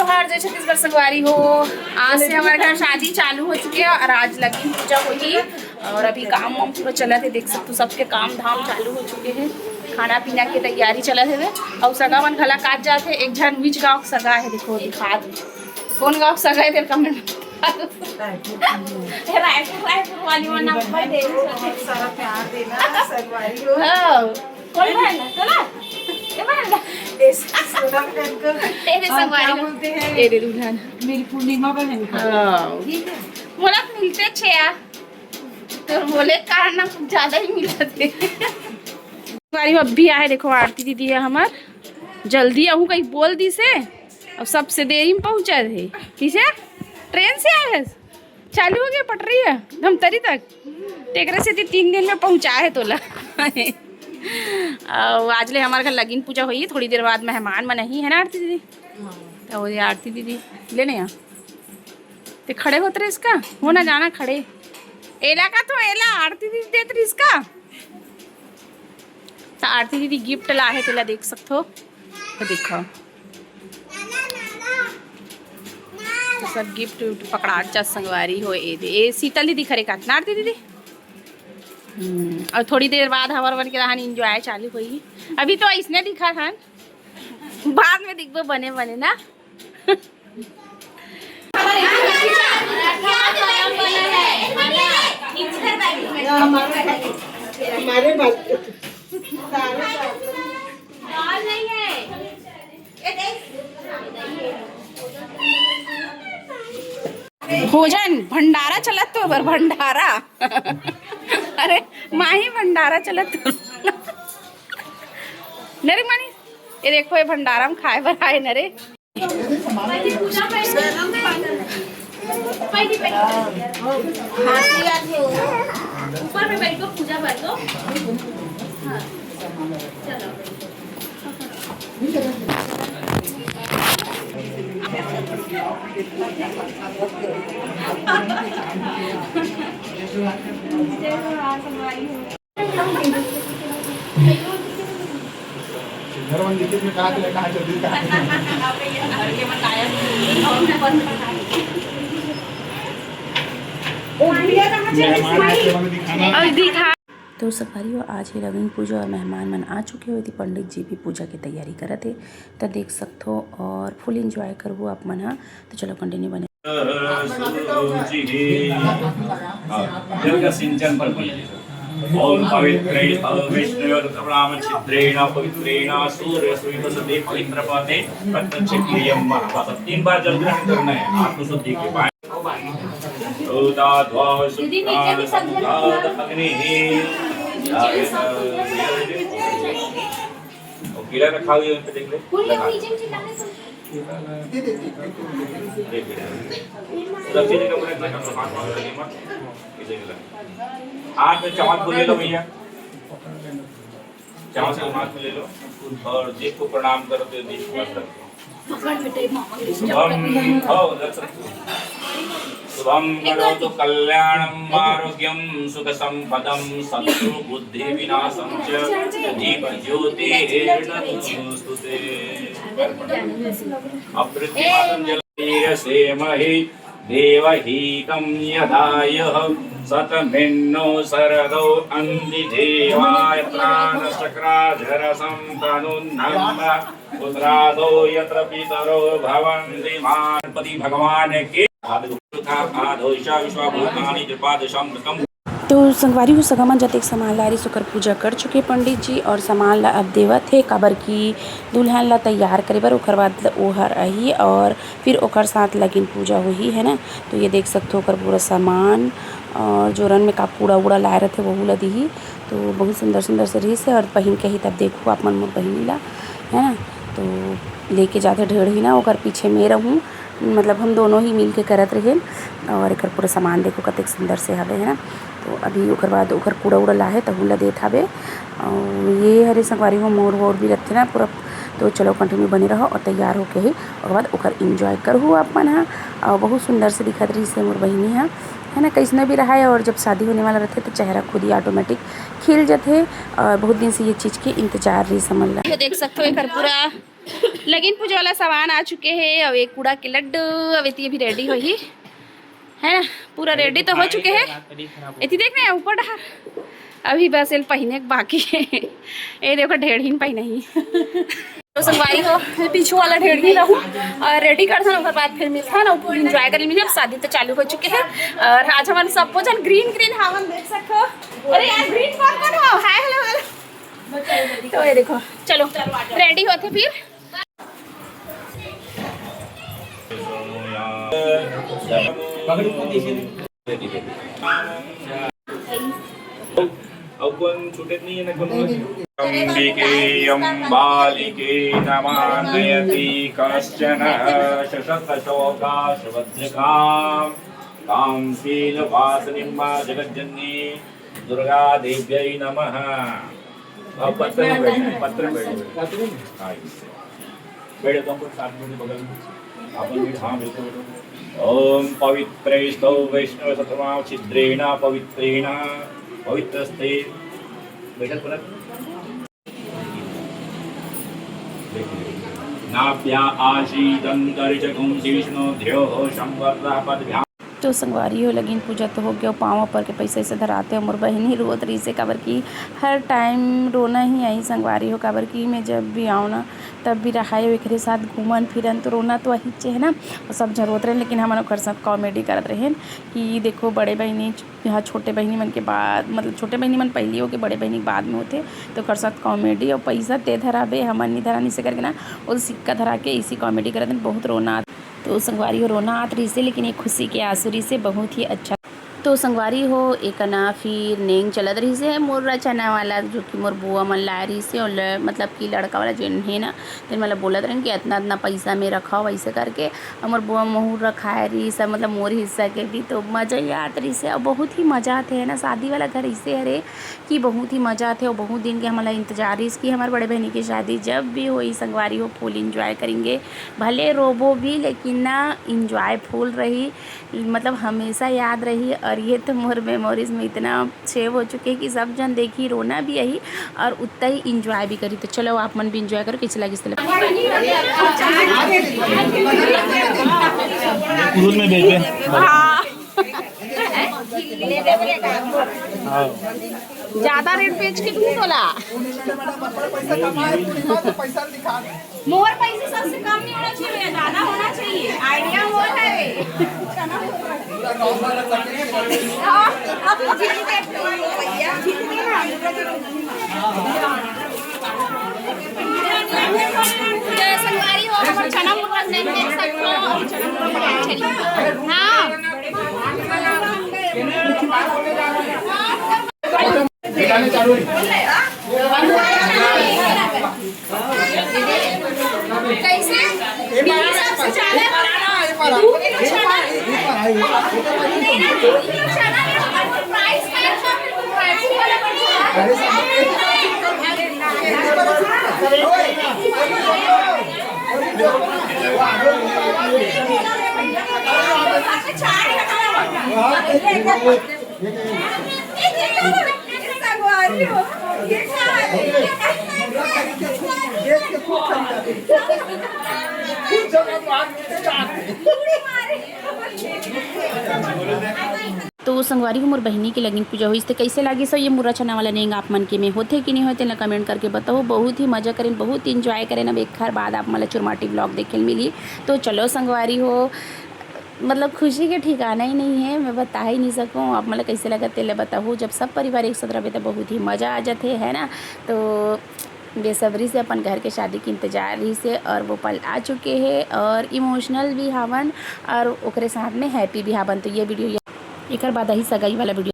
जोहार जय छत्तीसगढ़ संगवारी हो। आज से हमारे घर शादी चालू हो चुकी है और आज लगी पूजा होगी और अभी काम वाम पूरा चला थे। देख सकते हो सबके काम धाम चालू हो चुके हैं। खाना पीना की तैयारी चला थे और सगा मन खला काट जाते। एक झन विच गाँव सगा है, देखो दिखा दो कौन गाँव सगा है, कमेंट रायपुर वाली सारा प्यार देना संगवारी हो। कौन मेरी पूर्णिमा बहन बोला मिलते छे तो बोले कारण ना कुछ ज्यादा ही मिला थे। अब भी आए, देखो आरती दीदी है हमार। जल्दी आहू कहीं बोल दी से और सबसे देरी में पहुंचा थे। किसे ट्रेन से आए है, चालू हो गया पटरी है धमतरी तक। टेकरे से 3 दिन में पहुंचा है तोला। आज ले हमारे घर लगीन पूजा हुई, थोड़ी देर बाद मेहमान मन ही है ना आरती दीदी। तो ये आरती दीदी लेने यहाँ तो खड़े होते रहे इसका हो ना जाना खड़े एला का तो एला आरती दीदी देते रही इसका। तो आरती दीदी गिफ्ट ला है तेला देख सकते हो। तो देखो तो सब गिफ्ट पकड़ा चा संगवारी हो। ए शीतल दीदी खरे का ना आरती दीदी। और थोड़ी देर बाद हमारे बन के रहानी इंजॉय चालू हुई। अभी तो इसने दिखा था, बाद में दिखबो बने बने ना। हमारे भोजन भंडारा चलत तो भंडारा। अरे माही भंडारा चलत नरे मानी ये देखो ये भंडारा में खाए बर आए नरे। ऊपर में बैठ को पूजा कर दो। चलो तो संगवारी हो आज ही लगन पूजा और मेहमान मन आ चुके हुए थे। पंडित जी भी पूजा की तैयारी कर थे तो देख सकते हो और फुल एंजॉय करबो आप मन। तो चलो कंटिन्यू बने। सिंचन पर ओम पवित्रेण अविष्णुर्ब्राह्मण छिद्रेण पवित्रेण सूर्य सूर्यसते पवित्र पते प्रत्यक्ष क्रियम महापास 3 बार जल ग्रहण करना है आत्मशुद्धि के बाद। गीला रखा हुआ है, देख ले हाथ में चम्मच को ले लो भैया, चम्मच को हाथ में ले लो और देव को प्रणाम करो। तो देव शुभम करोतु कल्याणम आरोग्यम सुख संपदम शत्रु बुद्धि विनाशम च दीप ज्योतिर्नमोस्तुते। अप्रतिमातं जलसे महि देवहीकं यदायः सतमिन्नो शरदो अन्धि देवाय प्राणचक्राधरसं तनुन्नम्ब पुत्रादो यत्र पितरो भवन्ति गणपति भगवान के। तो संगवारी हो सगा मन जब एक सामान लारी सुकर पूजा कर चुके पंडित जी और सामान ला अब देवत है काबर की दुल्हन ला तैयार करे बर। ओकर बाद ओहर रही और फिर ओकर साथ लगिन पूजा हुई है ना। तो ये देख सकते हो ओकर पूरा सामान और जोरन में का कूड़ा उड़ा लाए रहे वो ला दी। तो बहुत सुंदर सुंदर से रही से और पहन के ही तब देखो आप मन मोर बहनी ला है ना। तो लेके जाते ढेर ही ना ओकर पीछे में रहूँ, मतलब हम दोनों ही मिल के करत रहे। और एक पूरा सामान देखो कतेक सुंदर से हवे है ना। तो अभी ओकर बाद ओकर कूड़ा उड़ा लाहे तहु ला देत हवे। और ये हरे संगवारी हो मोर वोर भी रखते ना पूरा। तो चलो कंटिन्यू बने रहो और तैयार होके ही और बाद ओकर इंजॉय करहु अपन हाँ। और बहुत सुंदर से दिखत रही से मोर बहिनी हाँ है ना। कैसने भी रहा है और जब शादी होने वाला रहते तो चेहरा खुद ही ऑटोमेटिक खिल जाते। और बहुत दिन से ये चीज़ की इंतजार रही समझ ला। देख सकते हो एक पूरा लगिन पूजा वाला सामान आ चुके हैं। अब एक कूड़ा के लड्डू अब ये भी रेडी हो ही है ना, पूरा रेडी तो हो चुके हैं। इतनी देख रहे हैं ऊपर डहार, अभी बस ये पहने बाकी है। ये देखो ढेर ही पहने ही तो संगवारी हो पीछू वाला ढेर ही रहूँ और रेडी कर था ना, बाद फिर मिलता ना फुल इंजॉय कर मिले। अब शादी तो चालू हो चुके हैं और आज हमारे सब जन ग्रीन ग्रीन हावन देख सकते हो। अरे यार ग्रीन कौन हो, हाय हेलो हेलो। तो ये देखो चलो रेडी होते फिर। अंबिकेयं बालिके नमानयति कश्चन शशतशोकाशभद्रकां तां शीलवासिनीं मा जगज्जननी दुर्गा देव्यै नमः। पत्र बैठे तो साथ में बगल में अपन भी हाँ बिल्कुल। ओम पवित्रैस्तौ वैष्णव सतमा छिद्रेण पवित्रेण पवित्रस्ते बैठक पर नाप्या आशीदंतरिचकुं विष्णुध्यो संवर्धपद्भ्यां। तो संगवारी हो लगिन पूजा तो हो गया, पाँव पर के पैसे से धराते हो। मोर बहन ही रोत रही से काबर की हर टाइम रोना ही आई संगवारी हो, काबर की मैं जब भी आऊँ ना तब भी रहा है एक साथ घूमन फिरन तो रोना तो वही चे है ना। और सब जरूरत रहे, लेकिन हम ओकर साथ कॉमेडी करत रहे कि देखो बड़े बहनी यहाँ छोटे बहनी मन के बाद मतलब छोटे बहनी मन पहले हो के बड़े बहनी बाद में होते तो ओकर साथ कॉमेडी और पैसा ते धराबे हमन नहीं धरा नहीं से करके ना वो सिक्का धरा के इसी कॉमेडी करते बहुत रोना। तो संगवारी हो रोना आत रही से, लेकिन एक खुशी के आंसू से बहुत ही अच्छा। तो संगवारी हो एक ना फिर नेंग चलत रही से मोर चना वाला जो कि मोर बुआ मन ला रही से और मतलब कि लड़का वाला जो है ना तो मतलब बोलत रहे कि इतना इतना पैसा में रखा वैसे करके और मोर बुआ महूर रखा रही सब मतलब मोर हिस्सा के भी तो मज़ा ही आत रही से और बहुत ही मज़ा आते है ना। शादी वाला घर इससे अरे कि बहुत ही मज़ा आते और बहुत दिन के हमारा इंतजार रही कि हमारे बड़े बहनी की शादी जब भी हो संगवारी हो फुल इंजॉय करेंगे, भले रोबो भी लेकिन ना इंजॉय फुल रही मतलब हमेशा याद रही। और ये तो मोर मेमोरीज में इतना सेव हो चुके हैं कि सब जन देखी रोना भी यही और उतना ही इंजॉय भी करी। तो चलो आप मन भी इंजॉय करो, कैसे लगी ज्यादा रेट बेच के दूँ तोला मोर पैसे सबसे कम नहीं होना चाहिए, ज्यादा होना चाहिए। आइडिया वो है संगवारी हो हमारे चना मुर्गा नहीं देख सकते हो। चना मुर्गा हाँ कैसे सबसे तो संगवारी को मोर बहनी की लगिन पूजा हुई तो कैसे लगी सो ये मुर्रा चना वाला नेंग आप मन के में होते कि नहीं होते ना कमेंट करके बताओ। बहुत ही मज़ा करें, बहुत इंजॉय करें ना। एक हर बाद आप मतलब चुरमाटी ब्लॉग देखे मिली। तो चलो संगवारी हो मतलब खुशी के ठिकाना ही नहीं है, मैं बता ही नहीं सकूँ। आप मतलब कैसे लगा तेले बताओ। जब सब परिवार एक साथ रहे तो बहुत ही मज़ा आ जाते है ना। तो बेसब्री से अपन घर के शादी के इंतजार रही से और वो पल आ चुके हैं और इमोशनल भी हावन और ओकरे साथ में हैप्पी भी हावन। तो ये वीडियो एक बाद ही सगाई वाला वीडियो